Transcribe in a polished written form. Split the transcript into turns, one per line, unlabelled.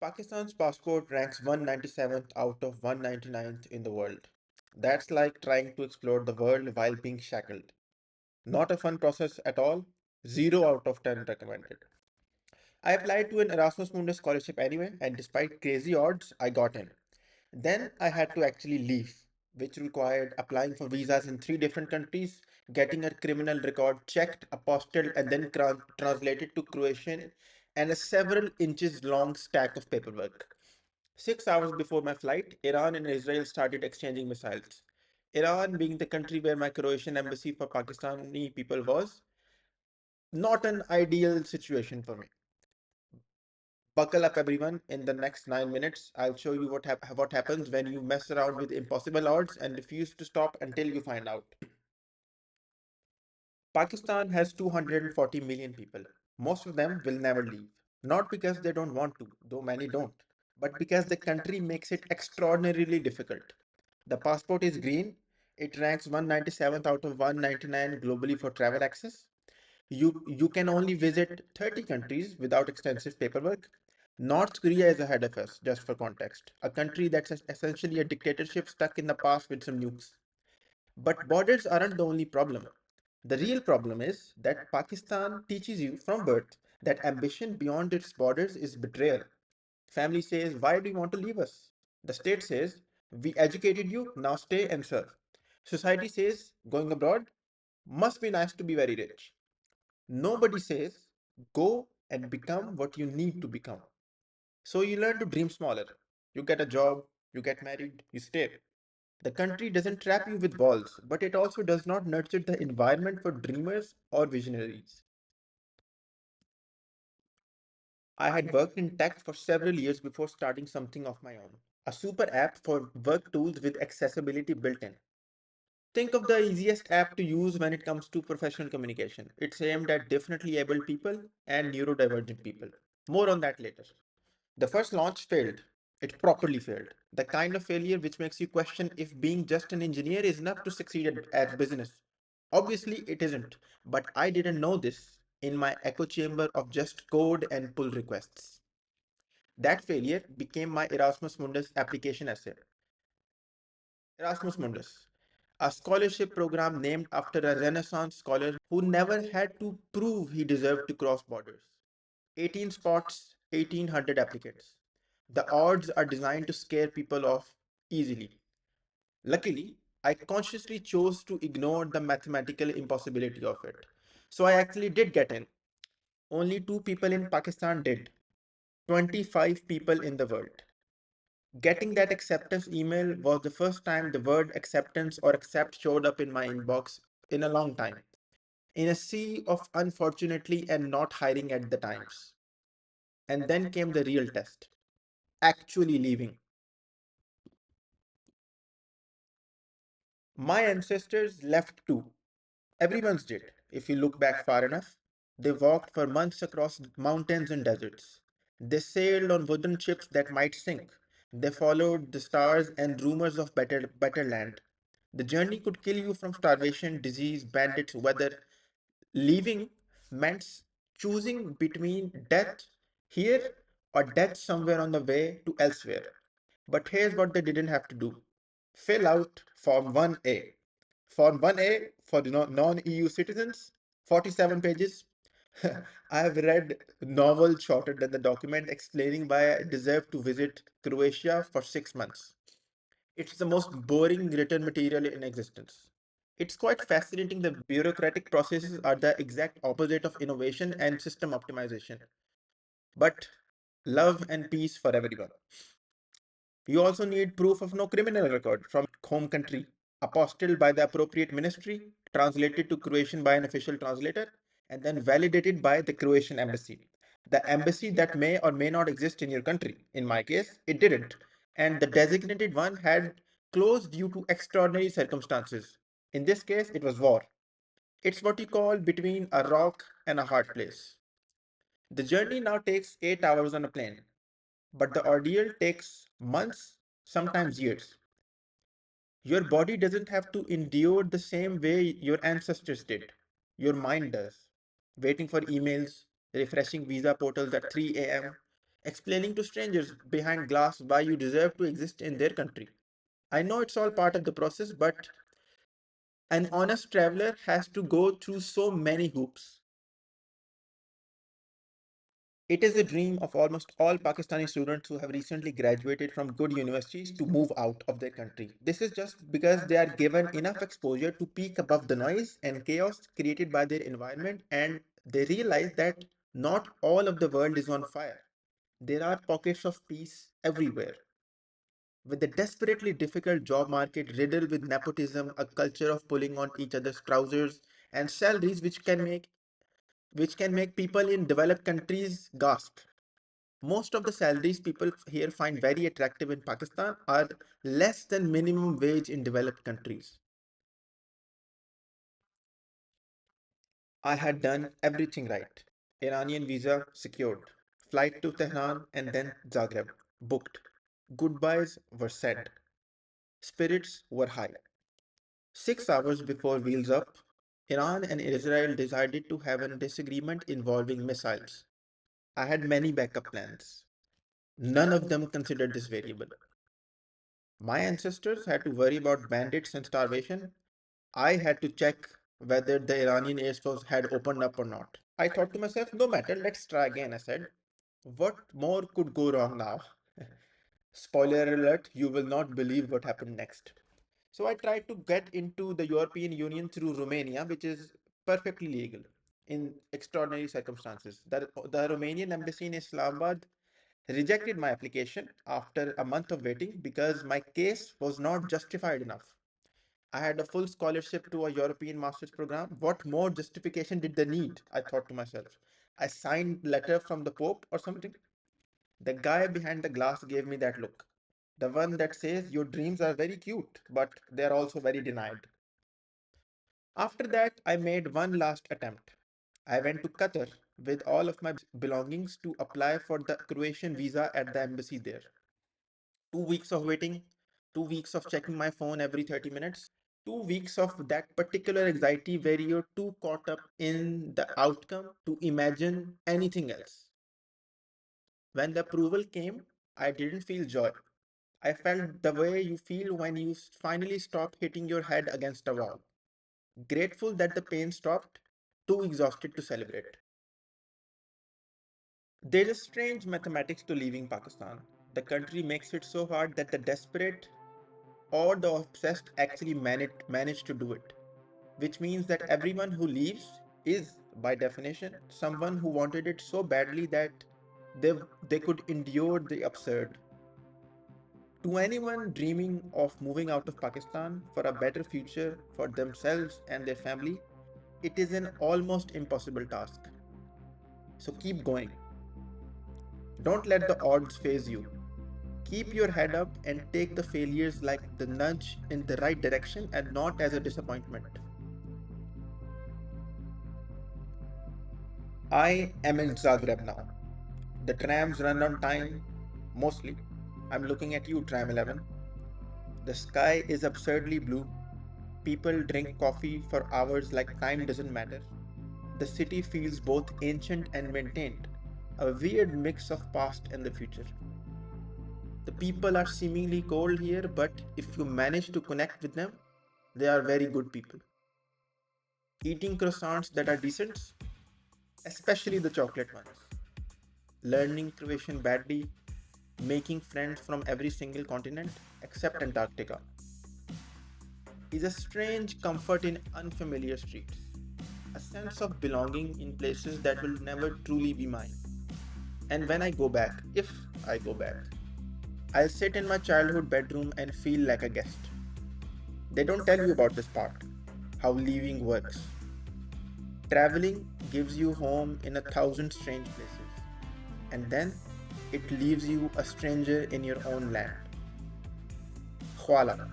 Pakistan's passport ranks 197th out of 199th in the world. That's like trying to explore the world while being shackled. Not a fun process at all. 0 out of 10 recommended. I applied to an Erasmus Mundus scholarship anyway, and despite crazy odds, I got in. Then I had to actually leave, which required applying for visas in three different countries, getting a criminal record checked, apostilled, and then translated to Croatian, and a several inches long stack of paperwork. 6 hours before my flight, Iran and Israel started exchanging missiles. Iran, being the country where my Croatian embassy for Pakistani people was, not an ideal situation for me. Buckle up, everyone. In the next 9 minutes, I'll show you what happens when you mess around with impossible odds and refuse to stop until you find out. Pakistan has 240 million people. Most of them will never leave. Not because they don't want to, though many don't, but because the country makes it extraordinarily difficult. The passport is green. It ranks 197th out of 199 globally for travel access. You can only visit 30 countries without extensive paperwork. North Korea is ahead of us, just for context, a country that's essentially a dictatorship stuck in the past with some nukes. But borders aren't the only problem. The real problem is that Pakistan teaches you from birth that ambition beyond its borders is betrayal. Family says, "Why do you want to leave us?" The state says, "We educated you, now stay and serve." Society says, "Going abroad must be nice to be very rich." Nobody says, "Go and become what you need to become." So you learn to dream smaller. You get a job, you get married, you stay. The country doesn't trap you with walls, but it also does not nurture the environment for dreamers or visionaries. I had worked in tech for several years before starting something of my own. A super app for work tools with accessibility built in. Think of the easiest app to use when it comes to professional communication. It's aimed at definitely able people and neurodivergent people. More on that later. The first launch failed. It properly failed. The kind of failure which makes you question if being just an engineer is enough to succeed at business. Obviously, it isn't. But I didn't know this in my echo chamber of just code and pull requests. That failure became my Erasmus Mundus application essay. Erasmus Mundus, a scholarship program named after a Renaissance scholar who never had to prove he deserved to cross borders. 18 spots, 1800 applicants. The odds are designed to scare people off easily. Luckily, I consciously chose to ignore the mathematical impossibility of it. So I actually did get in. Only two people in Pakistan did. 25 people in the world. Getting that acceptance email was the first time the word acceptance or accept showed up in my inbox in a long time. In a sea of unfortunately and not hiring at the times. And then came the real test, actually leaving. My ancestors left too. Everyone's did, if you look back far enough. They walked for months across mountains and deserts. They sailed on wooden ships that might sink. They followed the stars and rumors of better land. The journey could kill you from starvation, disease, bandits, weather. Leaving meant choosing between death here or death somewhere on the way to elsewhere. But here's what they didn't have to do: fill out Form 1A. Form 1A for the non EU citizens, 47 pages. I have read novel shorter than the document explaining why I deserve to visit Croatia for 6 months. It's the most boring written material in existence. It's quite fascinating. The bureaucratic processes are the exact opposite of innovation and system optimization. But love and peace for everyone. You also need proof of no criminal record from home country, apostilled by the appropriate ministry, translated to Croatian by an official translator, and then validated by the Croatian embassy. The embassy that may or may not exist in your country. In my case, it didn't. And the designated one had closed due to extraordinary circumstances. In this case, it was war. It's what you call between a rock and a hard place. The journey now takes 8 hours on a plane, but the ordeal takes months, sometimes years. Your body doesn't have to endure the same way your ancestors did. Your mind does. Waiting for emails, refreshing visa portals at 3 a.m., explaining to strangers behind glass why you deserve to exist in their country. I know it's all part of the process, but an honest traveler has to go through so many hoops. It is the dream of almost all Pakistani students who have recently graduated from good universities to move out of their country. This is just because they are given enough exposure to peek above the noise and chaos created by their environment, and they realize that not all of the world is on fire. There are pockets of peace everywhere. With the desperately difficult job market riddled with nepotism, a culture of pulling on each other's trousers, and salaries which can make people in developed countries gasp. Most of the salaries people here find very attractive in Pakistan are less than minimum wage in developed countries. I had done everything right. Iranian visa secured, flight to Tehran and then Zagreb booked. Goodbyes were said. Spirits were high. 6 hours before wheels up, Iran and Israel decided to have a disagreement involving missiles. I had many backup plans. None of them considered this variable. My ancestors had to worry about bandits and starvation. I had to check whether the Iranian air force had opened up or not. I thought to myself, no matter, let's try again. I said, what more could go wrong now? Spoiler alert, you will not believe what happened next. So I tried to get into the European Union through Romania, which is perfectly legal in extraordinary circumstances. The Romanian embassy in Islamabad rejected my application after a month of waiting because my case was not justified enough. I had a full scholarship to a European master's program. What more justification did they need? I thought to myself. I signed letter from the Pope or something. The guy behind the glass gave me that look. The one that says your dreams are very cute, but they are also very denied. After that, I made one last attempt. I went to Qatar with all of my belongings to apply for the Croatian visa at the embassy there. 2 weeks of waiting, 2 weeks of checking my phone every 30 minutes, 2 weeks of that particular anxiety where you're too caught up in the outcome to imagine anything else. When the approval came, I didn't feel joy. I felt the way you feel when you finally stop hitting your head against a wall. Grateful that the pain stopped, too exhausted to celebrate. There's a strange mathematics to leaving Pakistan. The country makes it so hard that the desperate or the obsessed actually manage to do it, which means that everyone who leaves is, by definition, someone who wanted it so badly that they, they could endure the absurd. To anyone dreaming of moving out of Pakistan for a better future for themselves and their family, it is an almost impossible task. So keep going. Don't let the odds phase you. Keep your head up and take the failures like the nudge in the right direction and not as a disappointment. I am in Zagreb now. The trams run on time, mostly. I'm looking at you, Tram 11. The sky is absurdly blue. People drink coffee for hours like time doesn't matter. The city feels both ancient and maintained, a weird mix of past and the future. The people are seemingly cold here, but if you manage to connect with them, they are very good people. Eating croissants that are decent, especially the chocolate ones. Learning Croatian badly, making friends from every single continent except Antarctica, is a strange comfort in unfamiliar streets, a sense of belonging in places that will never truly be mine. And when I go back, if I go back, I'll sit in my childhood bedroom and feel like a guest. They don't tell you about this part, how leaving works. Traveling gives you home in 1,000 strange places, and then it leaves you a stranger in your own land. Khwala.